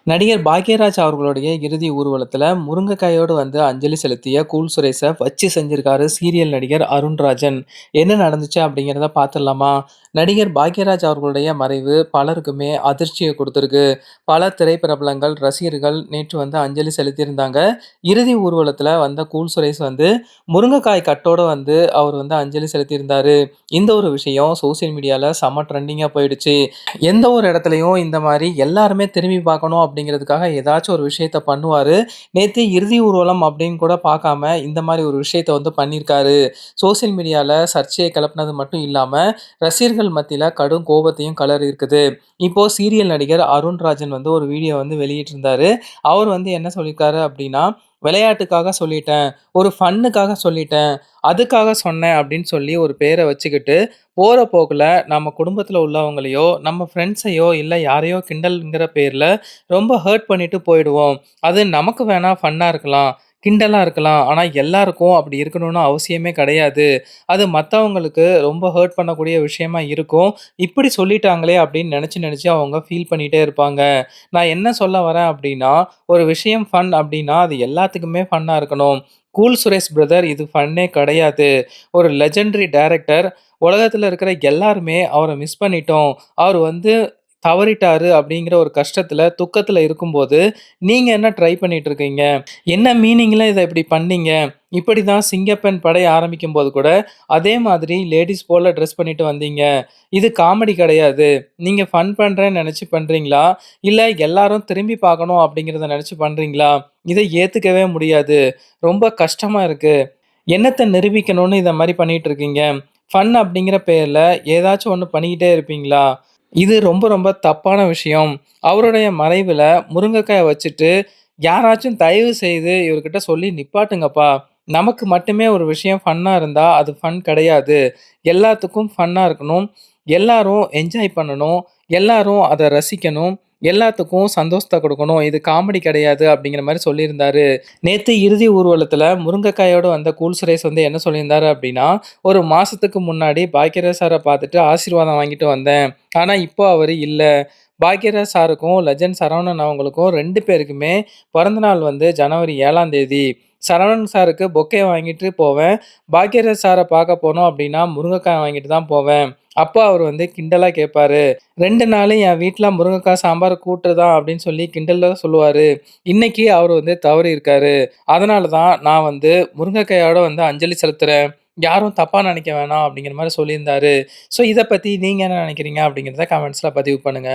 நடிகர் பாக்யராஜ் அவர்களுடைய இறுதி ஊர்வலத்துல முருங்கைக்காயோடு வந்து அஞ்சலி செலுத்திய கூல் சுரேஷை வச்சு செஞ்சிருக்காரு சீரியல் நடிகர் அருண்ராஜன். என்ன நடந்துச்சு அப்படிங்கிறத பார்த்துடலாமா? நடிகர் பாக்யராஜ் அவர்களுடைய மறைவு பலருக்குமே அதிர்ச்சியை கொடுத்துருக்கு. பல திரைப்பிரபலங்கள் ரசிகர்கள் நேற்று வந்து அஞ்சலி செலுத்தியிருந்தாங்க. இறுதி ஊர்வலத்துல வந்த கூல் சுரேஷ் வந்து முருங்கைக்காய் கட்டோட வந்து அவர் வந்து அஞ்சலி செலுத்தியிருந்தாரு. இந்த ஒரு விஷயம் சோசியல் மீடியால செம ட்ரெண்டிங்கா போயிடுச்சு. எந்த ஒரு இடத்துலயும் இந்த மாரி எல்லாருமே திரும்பி பார்க்கணும் அப்படிங்கிறதுக்காக ஏதாச்சும் ஒரு விஷயத்த பண்ணுவாரு. நேத்து இறுதி ஊர்வலம் அப்படின்னு கூட பார்க்காம இந்த மாரி ஒரு விஷயத்த வந்து பண்ணியிருக்காரு. சோசியல் மீடியால சர்ச்சைய கிளப்புனது மட்டும் இல்லாம, ரசிகர்கள் மத்தியில கடும் கோபத்தையும் கிளறி இருக்குது. இப்போ சீரியல் நடிகர் அருண்ராஜன் வந்து ஒரு வீடியோ வந்து வெளியிட்டிருந்தாரு. அவர் வந்து என்ன சொல்லியிருக்காரு அப்படின்னா, "விளையாட்டுக்காக சொல்லிட்டேன். ஒரு ஃபன்னுக்காக சொல்லிட்டேன். அதுக்காக சொன்னேன்" அப்படின்னு சொல்லி ஒரு பேர வச்சுக்கிட்டு போற போக்குல நம்ம குடும்பத்துல உள்ளவங்களையோ, நம்ம ஃப்ரெண்ட்ஸையோ, இல்ல யாரையோ கிண்டல்ங்கிற பேர்ல ரொம்ப ஹர்ட் பண்ணிட்டு போயிடுவோம். அது நமக்கு வேணா ஃபன்னா இருக்கலாம், கிண்டலா இருக்கலாம். ஆனா எல்லாருக்கும் அப்படி இருக்கணும்னு அவசியமே கிடையாது. அது மத்தவங்களுக்கு ரொம்ப ஹர்ட் பண்ணக்கூடிய விஷயமா இருக்கும். இப்படி சொல்லிட்டாங்களே அப்படின்னு நெனச்சு நெனச்சு அவங்க ஃபீல் பண்ணிட்டே இருப்பாங்க. நான் என்ன சொல்ல வரேன் அப்படின்னா, ஒரு விஷயம் ஃபன் அப்படின்னா, அது எல்லாத்துக்குமே ஃபன்னா இருக்கணும். கூல் சுரேஷ் பிரதர் இது ஃபன்னே கிடையாது. ஒரு லெஜெண்டரி டைரக்டர். உலகத்துல இருக்கிற எல்லாருமே அவர மிஸ் பண்ணிட்டோம். அவரு வந்து தவறிட்டாரு அப்படிங்கிற ஒரு கஷ்டத்துல, துக்கத்துல இருக்கும்போது, நீங்க என்ன ட்ரை பண்ணிட்டு இருக்கீங்க? என்ன மீனிங்ல இத இப்படி பண்ணீங்க? இப்படிதான் சிங்கப்பெண் படை ஆரம்பிக்கும்போது கூட, அதே மாதிரி லேடீஸ் போல டிரெஸ் பண்ணிட்டு வந்தீங்க. இது காமெடி கிடையாது. நீங்க ஃபன் பண்றேன்னு நெனச்சு பண்றீங்களா? இல்ல எல்லாரும் திரும்பி பார்க்கணும் அப்படிங்கிறத நெனச்சு பண்றீங்களா? இத ஏத்துக்கவே முடியாது. ரொம்ப கஷ்டமா இருக்கு. என்னத்த நிரூபிக்கணும்னு இத மாரி பண்ணிட்டு இருக்கீங்க? ஃபன் அப்படிங்கிற பேர்ல ஏதாச்சும் ஒண்ணு பண்ணிக்கிட்டே இருப்பீங்களா? இது ரொம்ப ரொம்ப தப்பான விஷயம். அவருடைய மறைவுல முருங்கைக்காய வச்சுட்டு, யாராச்சும் தயவு செய்து இவர்கிட்ட சொல்லி நிப்பாட்டுங்கப்பா. நமக்கு மட்டுமே ஒரு விஷயம் ஃபன்னா இருந்தா, அது ஃபன் கிடையாது. எல்லாத்துக்கும் ஃபன்னா இருக்கணும். எல்லாரும் என்ஜாய் பண்ணணும். எல்லாரும் அத ரசிக்கணும். எல்லாத்துக்கும் சந்தோஷத்த குடுக்கணும். இது காமெடி கிடையாது அப்படிங்கிற மாரி சொல்லியிருந்தாரு. நேத்து இறுதி ஊர்வலத்துல முருங்கைக்காயோட வந்த கூல் சுரேஷ் வந்து என்ன சொல்லியிருந்தாரு அப்படின்னா, "ஒரு மாசத்துக்கு முன்னாடி பாக்யராஜ் சார பார்த்துட்டு ஆசீர்வாதம் வாங்கிட்டு வந்தேன். ஆனா இப்போ அவரு இல்ல. பாக்யராஜ் சாருக்கும், லெஜண்ட் சரவணன் அவங்களுக்கும் 2 பேருக்குமே பிறந்த நாள் வந்து ஜனவரி 7ஆம் தேதி. சரவணன் சாருக்கு பொக்கே வாங்கிட்டு போவேன். பாக்யராஜ் சார பார்க்க போனோம் அப்படின்னா, முருங்கைக்காய் வாங்கிட்டு தான் போவேன். அப்போ அவரு வந்து கிண்டலா கேட்பாரு. 2 நாளு என் வீட்ல முருங்கைக்காய் சாம்பார் கூட்டு தான் அப்படின்னு சொல்லி கிண்டலா சொல்லுவாரு. இன்னைக்கு அவரு வந்து தவறியிருக்காரு. அதனால தான் நான் வந்து முருங்கைக்காயோட வந்து அஞ்சலி செலுத்துறேன். யாரும் தப்பா நெனைக்க வேணாம் அப்படிங்கிற மாரி சொல்லியிருந்தாரு. ஸோ இத பத்தி நீங்க என்ன நெனைக்கிறீங்க? அப்படிங்கிறத கமெண்ட்ஸ்ல பதிவு பண்ணுங்க.